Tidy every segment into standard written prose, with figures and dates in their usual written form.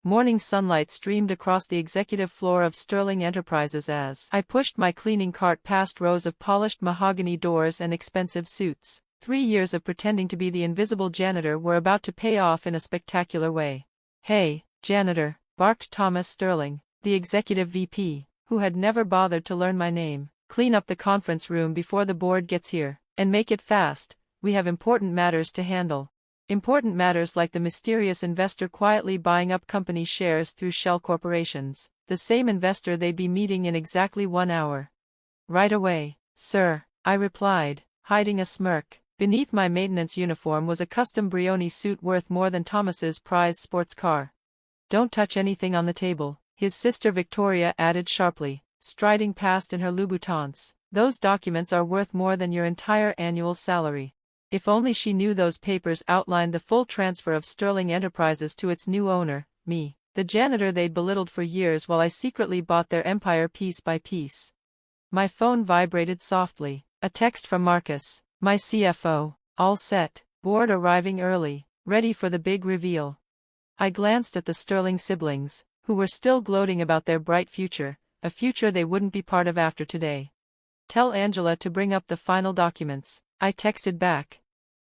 Morning sunlight streamed across the executive floor of Sterling Enterprises as I pushed my cleaning cart past rows of polished mahogany doors and expensive suits. 3 years of pretending to be the invisible janitor were about to pay off in a spectacular way. "Hey, janitor," barked Thomas Sterling, the executive VP, who had never bothered to learn my name. "Clean up the conference room before the board gets here, and make it fast. We have important matters to handle." Important matters like the mysterious investor quietly buying up company shares through shell corporations, the same investor they'd be meeting in exactly 1 hour. "Right away, sir," I replied, hiding a smirk. Beneath my maintenance uniform was a custom Brioni suit worth more than Thomas's prized sports car. "Don't touch anything on the table," his sister Victoria added sharply, striding past in her Louboutins. "Those documents are worth more than your entire annual salary." If only she knew those papers outlined the full transfer of Sterling Enterprises to its new owner, me, the janitor they'd belittled for years while I secretly bought their empire piece by piece. My phone vibrated softly. A text from Marcus, my CFO. "All set, board arriving early, ready for the big reveal." I glanced at the Sterling siblings, who were still gloating about their bright future, a future they wouldn't be part of after today. "Tell Angela to bring up the final documents," I texted back.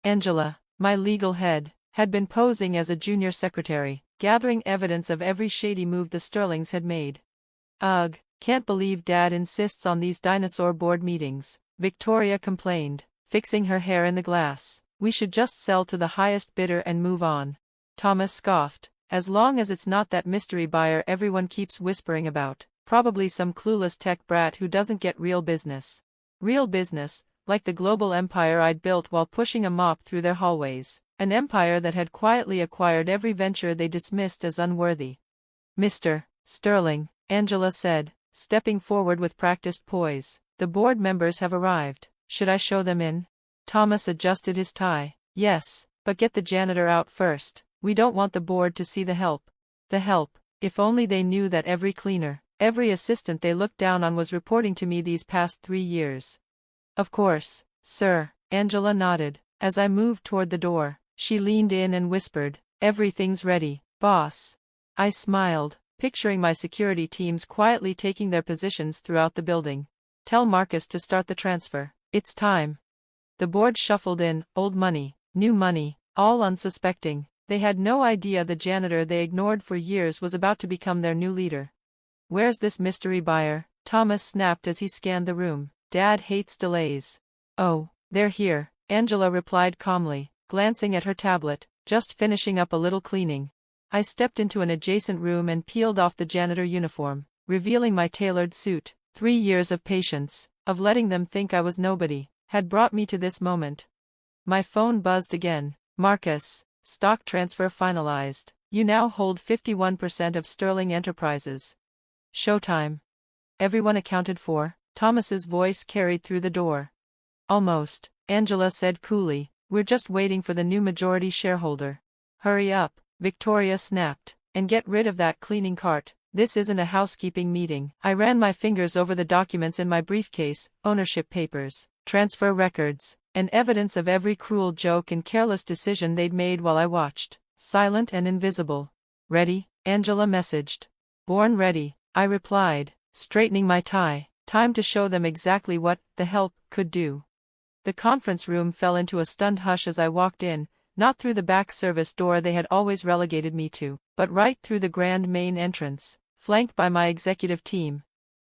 Angela, my legal head, had been posing as a junior secretary, gathering evidence of every shady move the Sterlings had made. "Ugh, can't believe Dad insists on these dinosaur board meetings," Victoria complained, fixing her hair in the glass. "We should just sell to the highest bidder and move on." Thomas scoffed, "As long as it's not that mystery buyer everyone keeps whispering about, probably some clueless tech brat who doesn't get real business." Real business, like the global empire I'd built while pushing a mop through their hallways, an empire that had quietly acquired every venture they dismissed as unworthy. "Mr. Sterling," Angela said, stepping forward with practiced poise, "the board members have arrived. Should I show them in?" Thomas adjusted his tie. "Yes, but get the janitor out first. We don't want the board to see the help." The help, if only they knew that every cleaner, every assistant they looked down on was reporting to me these past 3 years. "Of course, sir," Angela nodded. As I moved toward the door, she leaned in and whispered, "Everything's ready, boss." I smiled, picturing my security teams quietly taking their positions throughout the building. "Tell Marcus to start the transfer. It's time." The board shuffled in, old money, new money, all unsuspecting. They had no idea the janitor they ignored for years was about to become their new leader. "Where's this mystery buyer?" Thomas snapped as he scanned the room. "Dad hates delays." "Oh, they're here," Angela replied calmly, glancing at her tablet, "just finishing up a little cleaning." I stepped into an adjacent room and peeled off the janitor uniform, revealing my tailored suit. 3 years of patience, of letting them think I was nobody, had brought me to this moment. My phone buzzed again. "Marcus, stock transfer finalized. You now hold 51% of Sterling Enterprises. Showtime." "Everyone accounted for?" Thomas's voice carried through the door. "Almost," Angela said coolly. "We're just waiting for the new majority shareholder." "Hurry up," Victoria snapped, "and get rid of that cleaning cart. This isn't a housekeeping meeting." I ran my fingers over the documents in my briefcase, ownership papers, transfer records, and evidence of every cruel joke and careless decision they'd made while I watched, silent and invisible. "Ready?" Angela messaged. "Born ready," I replied, straightening my tie. Time to show them exactly what the help could do. The conference room fell into a stunned hush as I walked in, not through the back service door they had always relegated me to, but right through the grand main entrance, flanked by my executive team.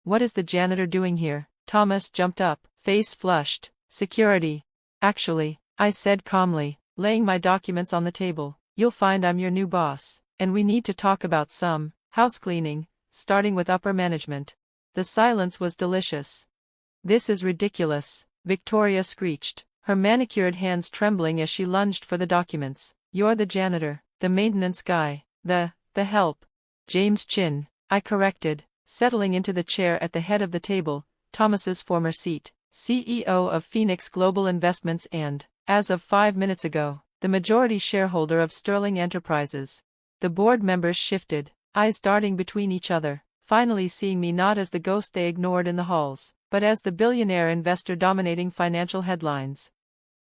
"What is the janitor doing here?" Thomas jumped up, face flushed. "Security." "Actually," I said calmly, laying my documents on the table, "you'll find I'm your new boss, and we need to talk about some house cleaning, starting with upper management." The silence was delicious. "This is ridiculous," Victoria screeched, her manicured hands trembling as she lunged for the documents. "You're the janitor, the maintenance guy, the help." "James Chin," I corrected, settling into the chair at the head of the table, Thomas's former seat, CEO of Phoenix Global Investments and, as of 5 minutes ago, the majority shareholder of Sterling Enterprises. The board members shifted, eyes darting between each other, finally seeing me not as the ghost they ignored in the halls, but as the billionaire investor dominating financial headlines.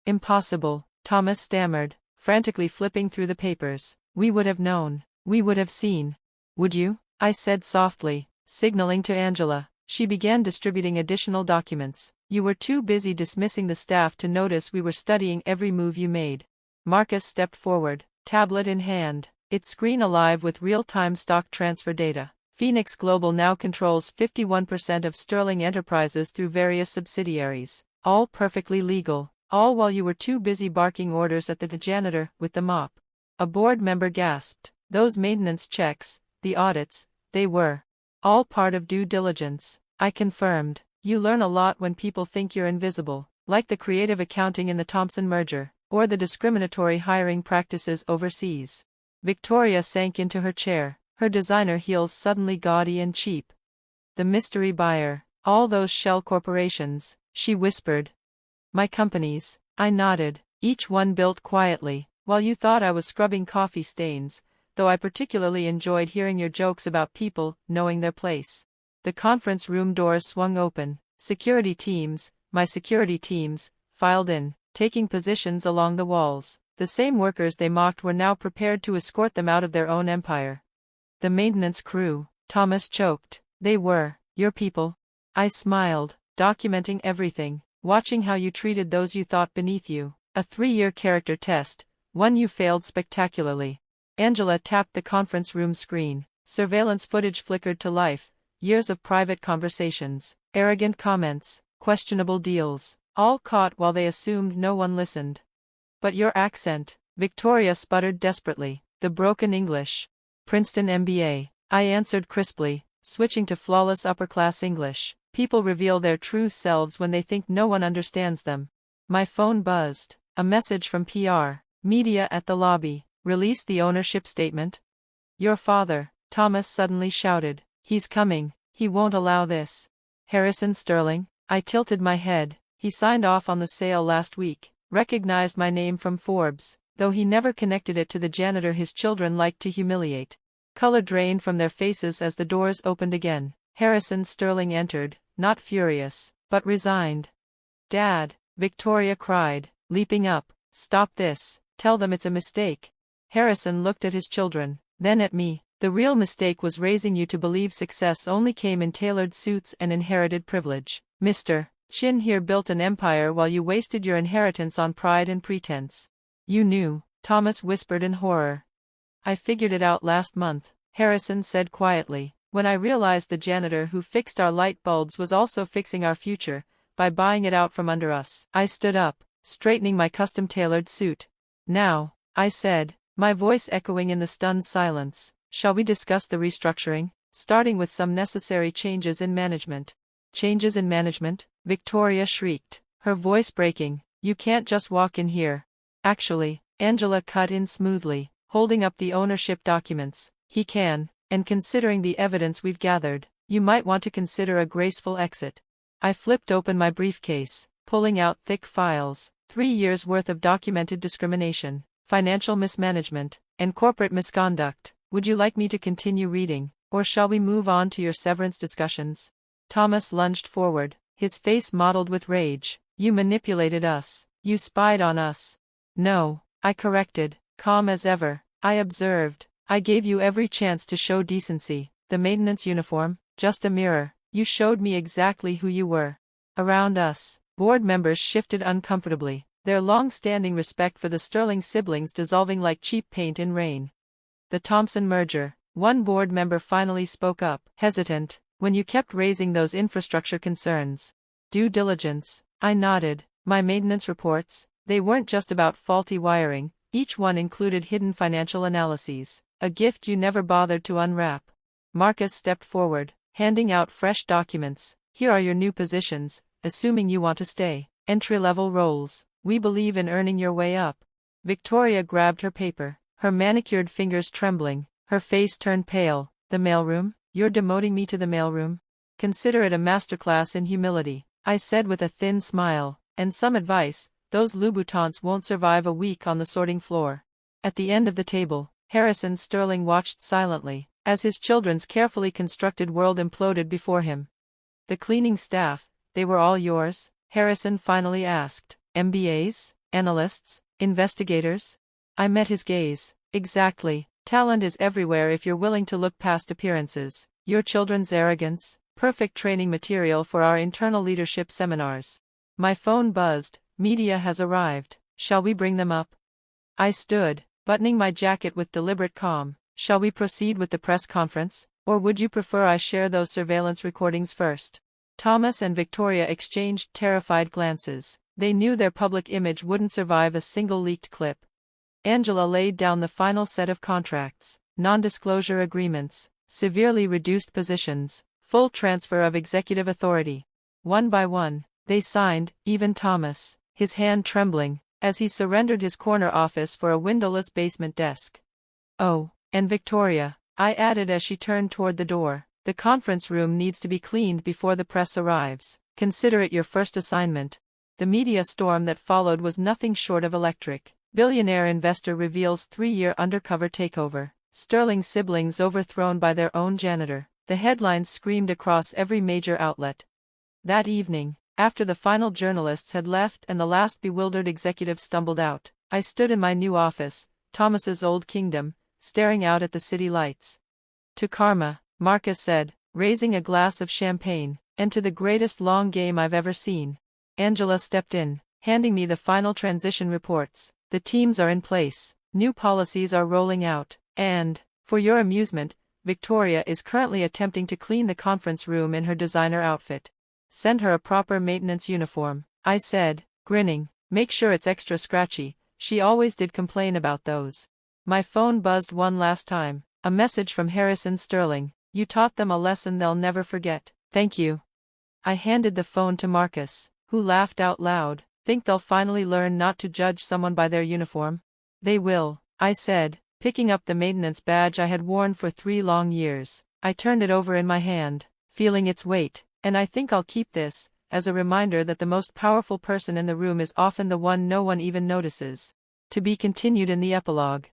"Impossible," Thomas stammered, frantically flipping through the papers. "We would have known." We would have seen. Would you? I said softly, signaling to Angela. She began distributing additional documents. You were too busy dismissing the staff to notice we were studying every move you made. Marcus stepped forward, tablet in hand, its screen alive with real-time stock transfer data. Phoenix Global now controls 51% of Sterling Enterprises through various subsidiaries. All perfectly legal, all while you were too busy barking orders at the janitor with the mop. A board member gasped. Those maintenance checks, the audits, they were all part of due diligence, I confirmed. You learn a lot when people think you're invisible, like the creative accounting in the Thompson merger, or the discriminatory hiring practices overseas. Victoria sank into her chair, her designer heels suddenly gaudy and cheap. The mystery buyer, all those shell corporations, she whispered. My companies, I nodded, each one built quietly, while you thought I was scrubbing coffee stains, though I particularly enjoyed hearing your jokes about people knowing their place. The conference room doors swung open, security teams, my security teams, filed in, taking positions along the walls. The same workers they mocked were now prepared to escort them out of their own empire. The maintenance crew, Thomas choked. They were, your people. I smiled, documenting everything, watching how you treated those you thought beneath you. A 3-year character test, one you failed spectacularly. Angela tapped the conference room screen. Surveillance footage flickered to life. Years of private conversations, arrogant comments, questionable deals, all caught while they assumed no one listened. But your accent, Victoria sputtered desperately, the broken English. Princeton MBA, I answered crisply, switching to flawless upper-class English. People reveal their true selves when they think no one understands them. My phone buzzed. A message from PR, media at the lobby. Release the ownership statement. Your father, Thomas suddenly shouted. He's coming, he won't allow this. Harrison Sterling, I tilted my head. He signed off on the sale last week, recognized my name from Forbes, though he never connected it to the janitor his children liked to humiliate. Color drained from their faces as the doors opened again. Harrison Sterling entered, not furious, but resigned. Dad, Victoria cried, leaping up, stop this, tell them it's a mistake. Harrison looked at his children, then at me. The real mistake was raising you to believe success only came in tailored suits and inherited privilege. Mr. Chin here built an empire while you wasted your inheritance on pride and pretense. You knew, Thomas whispered in horror. I figured it out last month, Harrison said quietly, when I realized the janitor who fixed our light bulbs was also fixing our future, by buying it out from under us. I stood up, straightening my custom-tailored suit. Now, I said, my voice echoing in the stunned silence, shall we discuss the restructuring, starting with some necessary changes in management? Changes in management? Victoria shrieked, her voice breaking. You can't just walk in here. Actually, Angela cut in smoothly, holding up the ownership documents. He can, and considering the evidence we've gathered, you might want to consider a graceful exit. I flipped open my briefcase, pulling out thick files, 3 years' worth of documented discrimination, financial mismanagement, and corporate misconduct. Would you like me to continue reading, or shall we move on to your severance discussions? Thomas lunged forward, his face mottled with rage. You manipulated us. You spied on us. No, I corrected, calm as ever. I observed. I gave you every chance to show decency. The maintenance uniform, just a mirror. You showed me exactly who you were. Around us, board members shifted uncomfortably, their long-standing respect for the Sterling siblings dissolving like cheap paint in rain. The Thompson merger. One board member finally spoke up, hesitant, when you kept raising those infrastructure concerns. Due diligence. I nodded. My maintenance reports, they weren't just about faulty wiring, each one included hidden financial analyses, a gift you never bothered to unwrap. Marcus stepped forward, handing out fresh documents. Here are your new positions, assuming you want to stay. Entry-level roles. We believe in earning your way up. Victoria grabbed her paper, her manicured fingers trembling, her face turned pale. The mailroom? You're demoting me to the mailroom? Consider it a masterclass in humility, I said with a thin smile, and some advice. Those Louboutins won't survive a week on the sorting floor. At the end of the table, Harrison Sterling watched silently, as his children's carefully constructed world imploded before him. The cleaning staff, they were all yours? Harrison finally asked. MBAs? Analysts? Investigators? I met his gaze. Exactly, Talent is everywhere if you're willing to look past appearances. Your children's arrogance, perfect training material for our internal leadership seminars. My phone buzzed. Media has arrived. Shall we bring them up? I stood, buttoning my jacket with deliberate calm. Shall we proceed with the press conference, or would you prefer I share those surveillance recordings first? Thomas and Victoria exchanged terrified glances. They knew their public image wouldn't survive a single leaked clip. Angela laid down the final set of contracts, non-disclosure agreements, severely reduced positions, full transfer of executive authority. One by one, they signed, even Thomas, his hand trembling, as he surrendered his corner office for a windowless basement desk. Oh, and Victoria, I added as she turned toward the door, the conference room needs to be cleaned before the press arrives. Consider it your first assignment. The media storm that followed was nothing short of electric. Billionaire investor reveals 3-year undercover takeover. Sterling siblings overthrown by their own janitor. The headlines screamed across every major outlet. That evening, after the final journalists had left and the last bewildered executive stumbled out, I stood in my new office, Thomas's old kingdom, staring out at the city lights. To Karma, Marcus said, raising a glass of champagne, and to the greatest long game I've ever seen. Angela stepped in, handing me the final transition reports. The teams are in place, new policies are rolling out, and, for your amusement, Victoria is currently attempting to clean the conference room in her designer outfit. Send her a proper maintenance uniform, I said, grinning. Make sure it's extra scratchy, she always did complain about those. My phone buzzed one last time, a message from Harrison Sterling. You taught them a lesson they'll never forget. Thank you. I handed the phone to Marcus, who laughed out loud. Think they'll finally learn not to judge someone by their uniform? They will, I said, picking up the maintenance badge I had worn for 3 long years. I turned it over in my hand, feeling its weight, and I think I'll keep this, as a reminder that the most powerful person in the room is often the one no one even notices. To be continued in the epilogue.